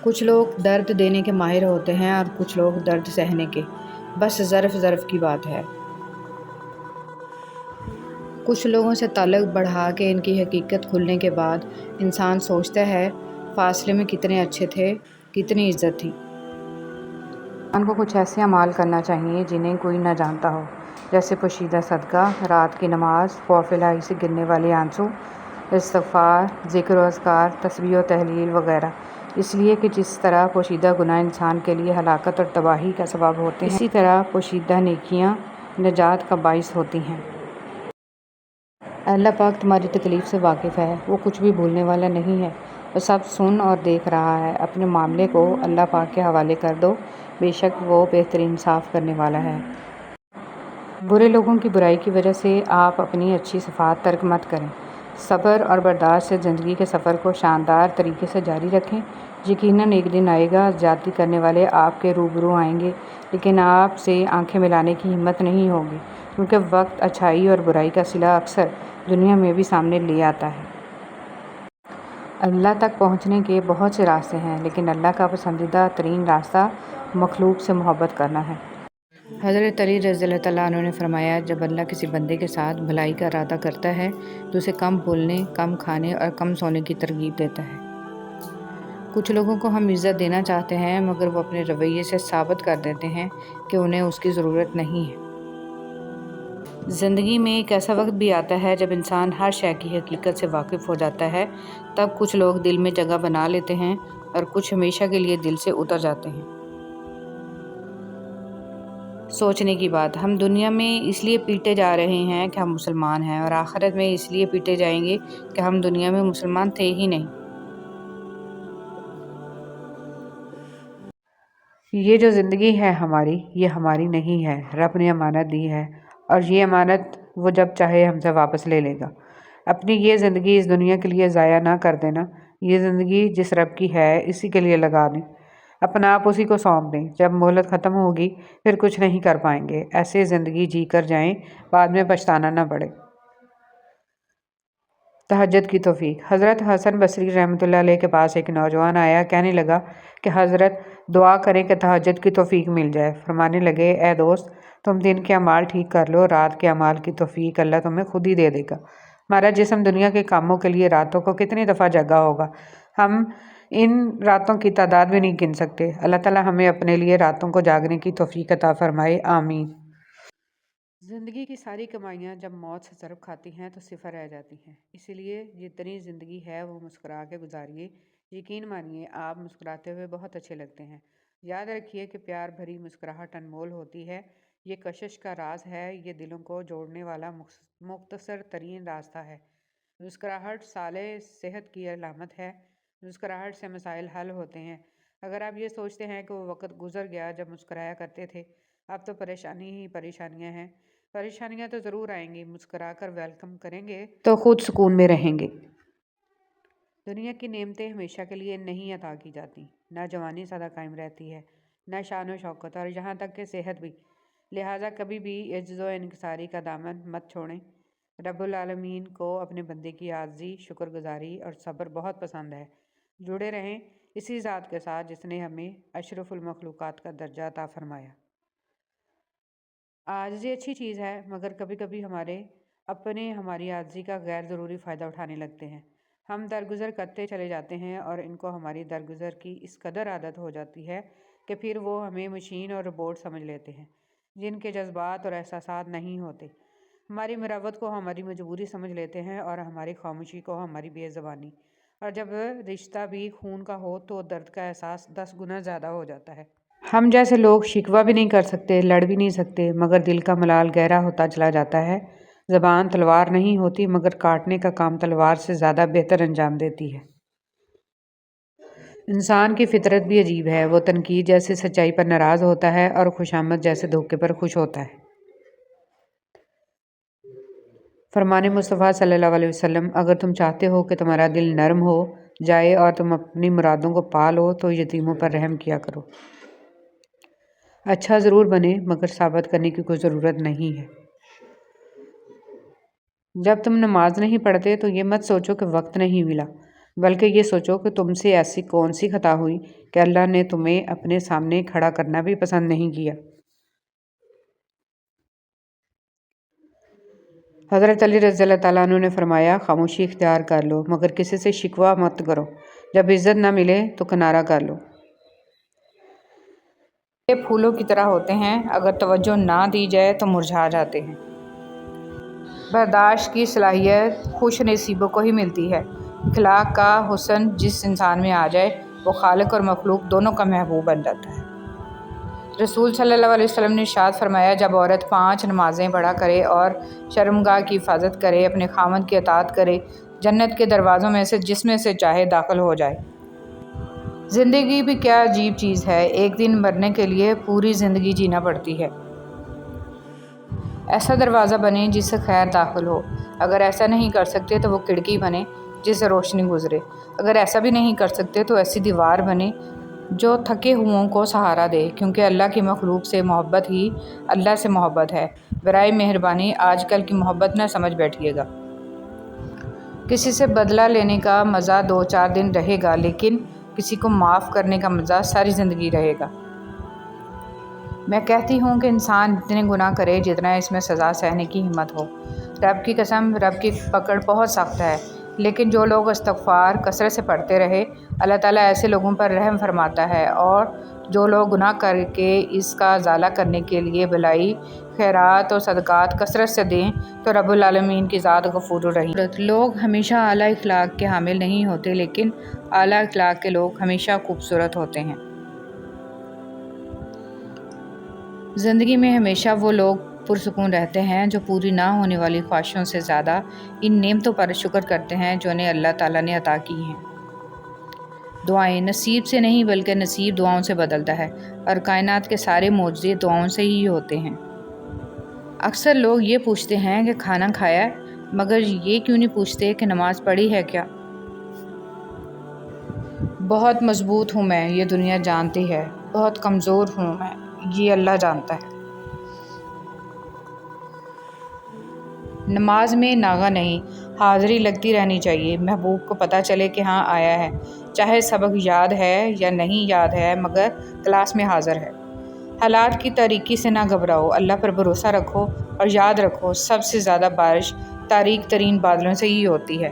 کچھ لوگ درد دینے کے ماہر ہوتے ہیں اور کچھ لوگ درد سہنے کے، بس ظرف کی بات ہے۔ کچھ لوگوں سے تعلق بڑھا کے ان کی حقیقت کھلنے کے بعد انسان سوچتا ہے فاصلے میں کتنے اچھے تھے، کتنی عزت تھی۔ انسان کو کچھ ایسے اعمال کرنا چاہیے جنہیں کوئی نہ جانتا ہو، جیسے پوشیدہ صدقہ، رات کی نماز، خوف الہی سے گرنے والے آنسو، استغفار، ذکر و اذکار، تسبیح و تحلیل وغیرہ، اس لیے کہ جس طرح پوشیدہ گناہ انسان کے لیے ہلاکت اور تباہی کا سبب ہوتے ہیں، اسی طرح پوشیدہ نیکیاں نجات کا باعث ہوتی ہیں۔ اللہ پاک تمہاری تکلیف سے واقف ہے، وہ کچھ بھی بھولنے والا نہیں ہے، وہ سب سن اور دیکھ رہا ہے۔ اپنے معاملے کو اللہ پاک کے حوالے کر دو، بے شک وہ بہترین صاف کرنے والا ہے۔ برے لوگوں کی برائی کی وجہ سے آپ اپنی اچھی صفات ترک مت کریں۔ صبر اور برداشت سے زندگی کے سفر کو شاندار طریقے سے جاری رکھیں۔ یقیناً ایک دن آئے گا، زیادتی کرنے والے آپ کے روبرو آئیں گے، لیکن آپ سے آنکھیں ملانے کی ہمت نہیں ہوگی، کیونکہ وقت اچھائی اور برائی کا صلہ اکثر دنیا میں بھی سامنے لے آتا ہے۔ اللہ تک پہنچنے کے بہت سے راستے ہیں، لیکن اللہ کا پسندیدہ ترین راستہ مخلوق سے محبت کرنا ہے۔ حضرت علی رضی اللہ تعالیٰ عنہ نے فرمایا، جب اللہ کسی بندے کے ساتھ بھلائی کا ارادہ کرتا ہے تو اسے کم بولنے، کم کھانے اور کم سونے کی ترغیب دیتا ہے۔ کچھ لوگوں کو ہم عزت دینا چاہتے ہیں، مگر وہ اپنے رویے سے ثابت کر دیتے ہیں کہ انہیں اس کی ضرورت نہیں ہے۔ زندگی میں ایک ایسا وقت بھی آتا ہے جب انسان ہر شے کی حقیقت سے واقف ہو جاتا ہے، تب کچھ لوگ دل میں جگہ بنا لیتے ہیں اور کچھ ہمیشہ کے لیے دل سے اتر جاتے ہیں۔ سوچنے کی بات، ہم دنیا میں اس لیے پیٹے جا رہے ہیں کہ ہم مسلمان ہیں، اور آخرت میں اس لیے پیٹے جائیں گے کہ ہم دنیا میں مسلمان تھے ہی نہیں۔ یہ جو زندگی ہے ہماری، یہ ہماری نہیں ہے، رب نے امانت دی ہے، اور یہ امانت وہ جب چاہے ہم سے واپس لے لے گا۔ اپنی یہ زندگی اس دنیا کے لیے ضائع نہ کر دینا۔ یہ زندگی جس رب کی ہے، اسی کے لیے لگا دیں، اپنا آپ اسی کو سونپ دیں۔ جب مہلت ختم ہوگی پھر کچھ نہیں کر پائیں گے۔ ایسے زندگی جی کر جائیں، بعد میں پچھتانا نہ پڑے۔ تہجد کی توفیق۔ حضرت حسن بصری رحمۃ اللہ علیہ کے پاس ایک نوجوان آیا، کہنے لگا کہ حضرت دعا کریں کہ تہجد کی توفیق مل جائے۔ فرمانے لگے، اے دوست، تم دن کے اعمال ٹھیک کر لو، رات کے اعمال کی توفیق اللہ تمہیں خود ہی دے دے گا۔ ہمارا جسم دنیا کے کاموں کے لیے راتوں کو کتنی دفعہ جگا ہوگا، ہم ان راتوں کی تعداد بھی نہیں گن سکتے۔ اللہ تعالیٰ ہمیں اپنے لیے راتوں کو جاگنے کی توفیق عطا فرمائے، آمین۔ زندگی کی ساری کمائیاں جب موت سے ضرب کھاتی ہیں تو صفر رہ جاتی ہیں، اسی لیے جتنی زندگی ہے وہ مسکرا کے گزاریے۔ یقین مانیے آپ مسکراتے ہوئے بہت اچھے لگتے ہیں۔ یاد رکھیے کہ پیار بھری مسکراہٹ انمول ہوتی ہے، یہ کشش کا راز ہے، یہ دلوں کو جوڑنے والا مختصر ترین راستہ ہے۔ مسکراہٹ صالح صحت کی علامت ہے، مسکراہٹ سے مسائل حل ہوتے ہیں۔ اگر آپ یہ سوچتے ہیں کہ وہ وقت گزر گیا جب مسکرایا کرتے تھے، اب تو پریشانی ہی پریشانیاں ہیں، پریشانیاں تو ضرور آئیں گی، مسکرا کر ویلکم کریں گے تو خود سکون میں رہیں گے۔ دنیا کی نعمتیں ہمیشہ کے لیے نہیں عطا کی جاتی، نہ جوانی سدا قائم رہتی ہے، نہ شان و شوکت، اور یہاں تک کہ صحت بھی۔ لہٰذا کبھی بھی عجز و انکساری کا دامن مت چھوڑیں۔ رب العالمین کو اپنے بندے کی عاجزی، شکر گزاری اور صبر بہت پسند ہے۔ جڑے رہیں اسی ذات کے ساتھ جس نے ہمیں اشرف المخلوقات کا درجہ عطا فرمایا۔ عاجزی اچھی چیز ہے، مگر کبھی کبھی ہماری عاجزی کا غیر ضروری فائدہ اٹھانے لگتے ہیں۔ ہم درگزر کرتے چلے جاتے ہیں اور ان کو ہماری درگزر کی اس قدر عادت ہو جاتی ہے کہ پھر وہ ہمیں مشین اور روبوٹ سمجھ لیتے ہیں، جن کے جذبات اور احساسات نہیں ہوتے۔ ہماری مروت کو ہماری مجبوری سمجھ لیتے ہیں اور ہماری خاموشی کو ہماری بے زبانی، اور جب رشتہ بھی خون کا ہو تو درد کا احساس 10 گنا زیادہ ہو جاتا ہے۔ ہم جیسے لوگ شکوہ بھی نہیں کر سکتے، لڑ بھی نہیں سکتے، مگر دل کا ملال گہرا ہوتا چلا جاتا ہے۔ زبان تلوار نہیں ہوتی، مگر کاٹنے کا کام تلوار سے زیادہ بہتر انجام دیتی ہے۔ انسان کی فطرت بھی عجیب ہے، وہ تنقید جیسے سچائی پر ناراض ہوتا ہے اور خوشامد جیسے دھوکے پر خوش ہوتا ہے۔ فرمان مصطفیٰ صلی اللہ علیہ وسلم، اگر تم چاہتے ہو کہ تمہارا دل نرم ہو جائے اور تم اپنی مرادوں کو پا لو تو یتیموں پر رحم کیا کرو۔ اچھا ضرور بنے، مگر ثابت کرنے کی کوئی ضرورت نہیں ہے۔ جب تم نماز نہیں پڑھتے تو یہ مت سوچو کہ وقت نہیں ملا، بلکہ یہ سوچو کہ تم سے ایسی کون سی خطا ہوئی کہ اللہ نے تمہیں اپنے سامنے کھڑا کرنا بھی پسند نہیں کیا۔ حضرت علی رضی اللہ تعالیٰ عنہ نے فرمایا، خاموشی اختیار کر لو مگر کسی سے شکوہ مت کرو، جب عزت نہ ملے تو کنارہ کر لو۔ یہ پھولوں کی طرح ہوتے ہیں، اگر توجہ نہ دی جائے تو مرجھا جاتے ہیں۔ برداشت کی صلاحیت خوش نصیبوں کو ہی ملتی ہے۔ اخلاق کا حسن جس انسان میں آ جائے وہ خالق اور مخلوق دونوں کا محبوب بن جاتا ہے۔ رسول صلی اللہ علیہ وسلم نے ارشاد فرمایا، جب عورت 5 نمازیں پڑھا کرے اور شرمگاہ کی حفاظت کرے، اپنے خاوند کی اطاعت کرے، جنت کے دروازوں میں سے جس میں سے چاہے داخل ہو جائے۔ زندگی بھی کیا عجیب چیز ہے، ایک دن مرنے کے لیے پوری زندگی جینا پڑتی ہے۔ ایسا دروازہ بنے جس سے خیر داخل ہو، اگر ایسا نہیں کر سکتے تو وہ کھڑکی بنے جس سے روشنی گزرے، اگر ایسا بھی نہیں کر سکتے تو ایسی دیوار بنے جو تھکے ہوئوں کو سہارا دے، کیونکہ اللہ کی مخلوق سے محبت ہی اللہ سے محبت ہے۔ برائے مہربانی آج کل کی محبت نہ سمجھ بیٹھیے گا۔ کسی سے بدلہ لینے کا مزہ 2-4 دن رہے گا، لیکن کسی کو معاف کرنے کا مزہ ساری زندگی رہے گا۔ میں کہتی ہوں کہ انسان اتنے گناہ کرے جتنا اس میں سزا سہنے کی ہمت ہو۔ رب کی قسم، رب کی پکڑ بہت سخت ہے، لیکن جو لوگ استغفار کثرت سے پڑھتے رہے، اللہ تعالیٰ ایسے لوگوں پر رحم فرماتا ہے، اور جو لوگ گناہ کر کے اس کا ازالہ کرنے کے لیے بھلائی، خیرات اور صدقات کثرت سے دیں تو رب العالمین کی ذات غفور الرحیم۔ لوگ ہمیشہ اعلیٰ اخلاق کے حامل نہیں ہوتے، لیکن اعلیٰ اخلاق کے لوگ ہمیشہ خوبصورت ہوتے ہیں۔ زندگی میں ہمیشہ وہ لوگ پرسکون رہتے ہیں جو پوری نہ ہونے والی خواہشوں سے زیادہ ان نعمتوں پر شکر کرتے ہیں جو انہیں اللہ تعالیٰ نے عطا کی ہیں۔ دعائیں نصیب سے نہیں بلکہ نصیب دعاؤں سے بدلتا ہے، اور کائنات کے سارے معجزے دعاؤں سے ہی ہوتے ہیں۔ اکثر لوگ یہ پوچھتے ہیں کہ کھانا کھایا ہے، مگر یہ کیوں نہیں پوچھتے کہ نماز پڑھی ہے کیا؟ بہت مضبوط ہوں میں، یہ دنیا جانتی ہے، بہت کمزور ہوں میں، یہ اللہ جانتا ہے۔ نماز میں ناغہ نہیں، حاضری لگتی رہنی چاہیے، محبوب کو پتہ چلے کہ ہاں آیا ہے، چاہے سبق یاد ہے یا نہیں یاد ہے مگر کلاس میں حاضر ہے۔ حالات کی تاریکی سے نہ گھبراؤ، اللہ پر بھروسہ رکھو، اور یاد رکھو سب سے زیادہ بارش تاریک ترین بادلوں سے ہی ہوتی ہے۔